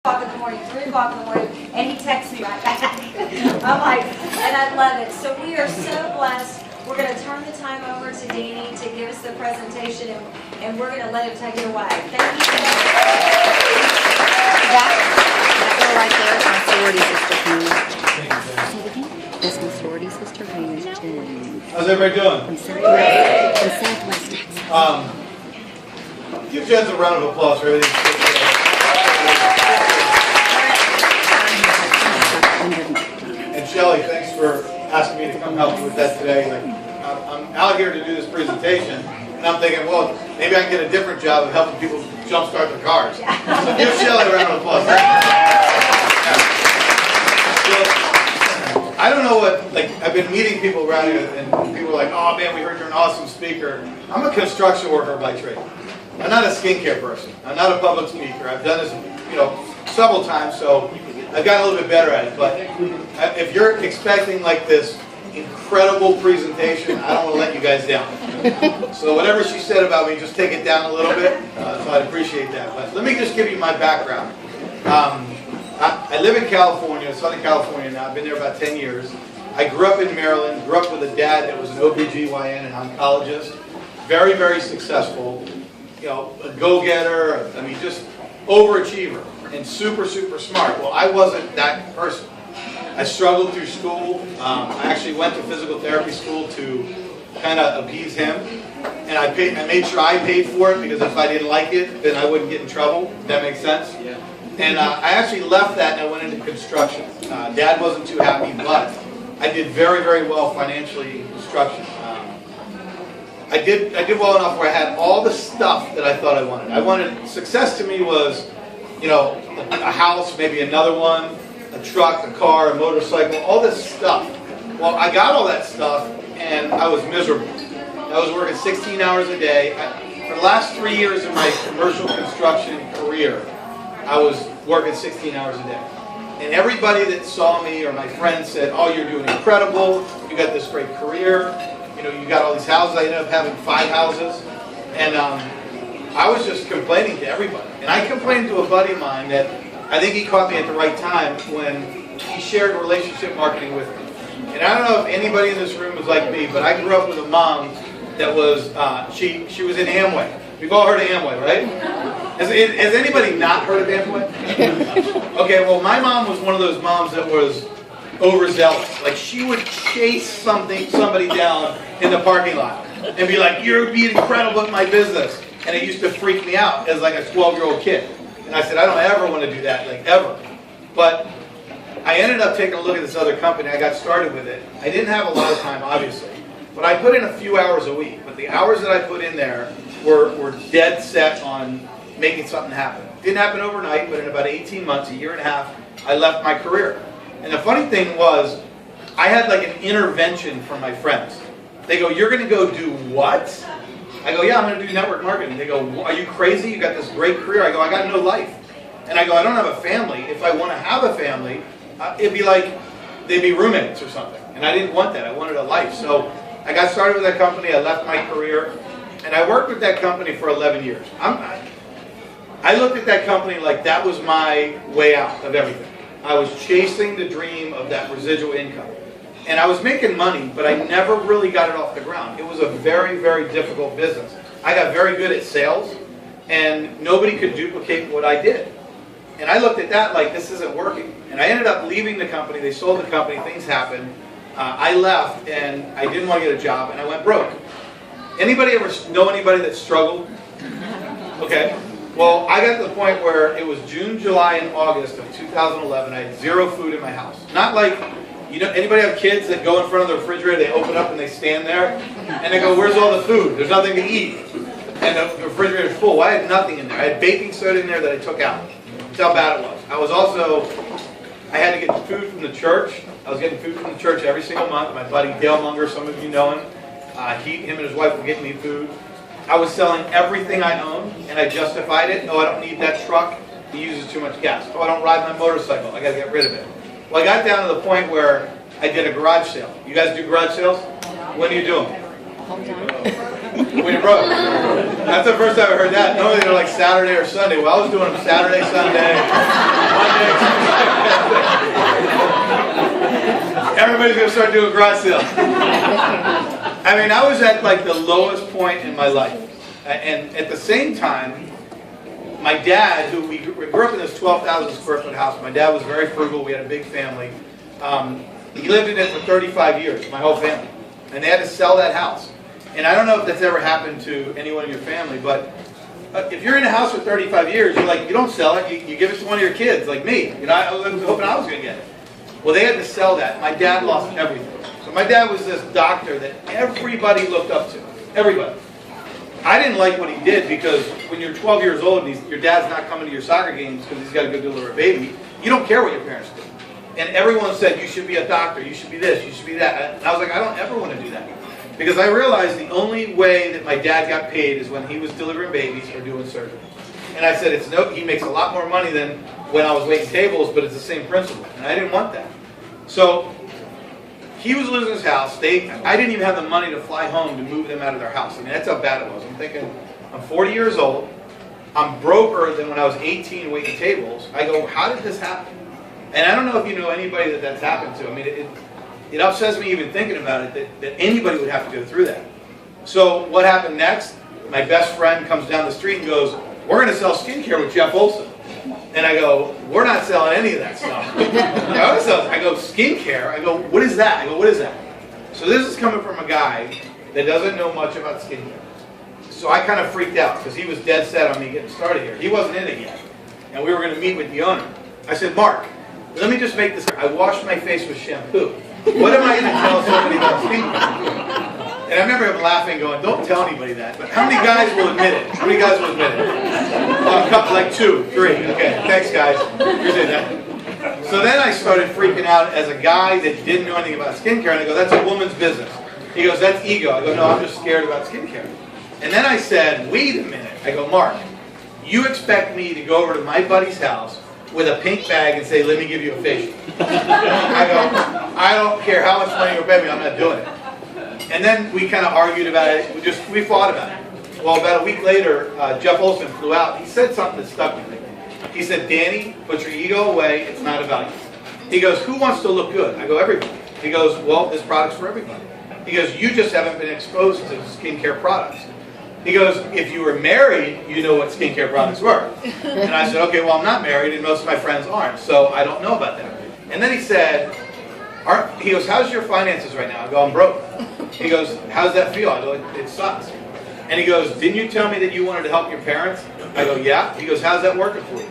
o'clock in the morning, 3 o'clock in the morning, and he texts me right back. I'm like, and I love it. So we are so blessed. We're going to turn the time over to Danny to give us the presentation, and we're going to let him take it away. Thank you so much. That girl right there is my sorority sister, Pam. That's my sorority sister, Pam. How's everybody doing? From Southwest Texas. Give Jens a round of applause for everything. And Shelly, thanks for asking me to come help you with that today. Like, I'm out here to do this presentation, and I'm thinking, well, maybe I can get a different job of helping people jumpstart their cars. So give Shelly a round of applause. I don't know what, like, I've been meeting people around here, and people are like, oh man, we heard you're an awesome speaker. I'm a construction worker by trade. I'm not a skincare person. I'm not a public speaker. I've done this, several times, so I've gotten a little bit better at it. But if you're expecting like this incredible presentation, I don't want to let you guys down. So whatever she said about me, just take it down a little bit. So I'd appreciate that. But let me just give you my background. I live in California, Southern California now. I've been there about 10 years. I grew up in Maryland, grew up with a dad that was an OBGYN and oncologist. Very, very successful. A go-getter, just overachiever and super, super smart. Well, I wasn't that person. I struggled through school. I actually went to physical therapy school to kind of appease him. And I made sure I paid for it, because if I didn't like it, then I wouldn't get in trouble. If that makes sense? Yeah. And I actually left that and I went into construction. Dad wasn't too happy, but I did very, very well financially in construction. I did well enough where I had all the stuff that I thought I wanted. Success to me was, a house, maybe another one, a truck, a car, a motorcycle, all this stuff. Well, I got all that stuff and I was miserable. I was working 16 hours a day. For the last 3 years of my commercial construction career, I was working 16 hours a day. And everybody that saw me or my friends said, oh, you're doing incredible, you got this great career, you got all these houses. I ended up having 5 houses. And I was just complaining to everybody. And I complained to a buddy of mine that I think he caught me at the right time when he shared relationship marketing with me. And I don't know if anybody in this room is like me, but I grew up with a mom that was, she was in Amway. We've all heard of Amway, right? Has anybody not heard of Amway? Okay, well, my mom was one of those moms that was overzealous. Like, she would chase somebody down in the parking lot and be like, you're being incredible at my business. And it used to freak me out as like a 12-year-old kid. And I said, I don't ever want to do that, like ever. But I ended up taking a look at this other company. I got started with it. I didn't have a lot of time, obviously. But I put in a few hours a week. But the hours that I put in there were dead set on making something happen. It didn't happen overnight, but in about 18 months, a year and a half, I left my career. And the funny thing was, I had like an intervention from my friends. They go, you're going to go do what? I go, yeah, I'm going to do network marketing. They go, are you crazy? You got this great career. I go, I got no life. And I go, I don't have a family. If I want to have a family, it'd be like they'd be roommates or something. And I didn't want that. I wanted a life. So I got started with that company. I left my career. And I worked with that company for 11 years. I looked at that company like that was my way out of everything. I was chasing the dream of that residual income. And I was making money, but I never really got it off the ground. It was a very, very difficult business. I got very good at sales, and nobody could duplicate what I did. And I looked at that like, this isn't working. And I ended up leaving the company. They sold the company. Things happened. I left, and I didn't want to get a job, and I went broke. Anybody ever know anybody that struggled? Okay. Well, I got to the point where it was June, July, and August of 2011. I had 0 food in my house. Not like, anybody have kids that go in front of the refrigerator, they open up and they stand there, and they go, where's all the food? There's nothing to eat. And the refrigerator's full. Well, I had nothing in there. I had baking soda in there that I took out. That's how bad it was. I had to get food from the church. I was getting food from the church every single month. My buddy Dale Munger, some of you know him. Him and his wife were getting me food. I was selling everything I owned, and I justified it. Oh, I don't need that truck. It uses too much gas. Oh, I don't ride my motorcycle. I got to get rid of it. Well, I got down to the point where I did a garage sale. You guys do garage sales? When do you do them? When you're broke. That's the first time I heard that. Normally they're like Saturday or Sunday. Well, I was doing them Saturday, Sunday, Everybody's gonna start doing garage sales. I mean, I was at like the lowest point in my life. And at the same time, my dad, who we grew up in this 12,000 square foot house. My dad was very frugal. We had a big family. He lived in it for 35 years, my whole family. And they had to sell that house. And I don't know if that's ever happened to anyone in your family, but if you're in a house for 35 years, you're like, you don't sell it, you give it to one of your kids, like me. You know, I was hoping I was going to get it. Well, they had to sell that. My dad lost everything. So my dad was this doctor that everybody looked up to. Everybody. I didn't like what he did because when you're 12 years old and your dad's not coming to your soccer games because he's got to go deliver a baby, you don't care what your parents do. And everyone said, you should be a doctor, you should be this, you should be that. And I was like, I don't ever want to do that. Because I realized the only way that my dad got paid is when he was delivering babies or doing surgery. And I said, he makes a lot more money than when I was waiting tables, but it's the same principle. And I didn't want that. So he was losing his house. I didn't even have the money to fly home to move them out of their house. I mean, that's how bad it was. I'm thinking, I'm 40 years old. I'm broker than when I was 18 waiting tables. I go, how did this happen? And I don't know if you know anybody that's happened to. I mean, it upsets me even thinking about it that anybody would have to go through that. So what happened next? My best friend comes down the street and goes, we're going to sell skincare with Jeff Olson. And I go, we're not selling any of that stuff. I go, skincare? I go, what is that? I go, what is that? So this is coming from a guy that doesn't know much about skincare. So I kind of freaked out because he was dead set on me getting started here. He wasn't in it yet. And we were going to meet with the owner. I said, Mark, let me just make this. I washed my face with shampoo. What am I going to tell somebody about skincare? And I remember him laughing, going, don't tell anybody that. But how many guys will admit it? How many guys will admit it? A couple, like 2, 3. Okay, thanks guys. Appreciate that. So then I started freaking out as a guy that didn't know anything about skincare. And I go, that's a woman's business. He goes, that's ego. I go, no, I'm just scared about skincare. And then I said, wait a minute. I go, Mark, you expect me to go over to my buddy's house with a pink bag and say, let me give you a facial. I go, I don't care how much money you'll pay me, I'm not doing it. And then we kind of argued about it. We fought about it. Well, about a week later, Jeff Olson flew out. He said something that stuck with me. He said, Danny, put your ego away. It's not about you. He goes, who wants to look good? I go, everybody. He goes, well, this product's for everybody. He goes, you just haven't been exposed to skincare products. He goes, if you were married, you know what skincare products were. And I said, okay, well, I'm not married, and most of my friends aren't, so I don't know about that. And then he said, he goes, how's your finances right now? I go, I'm broke. He goes, how's that feel? I go, it sucks. And he goes, didn't you tell me that you wanted to help your parents? I go, yeah. He goes, how's that working for you?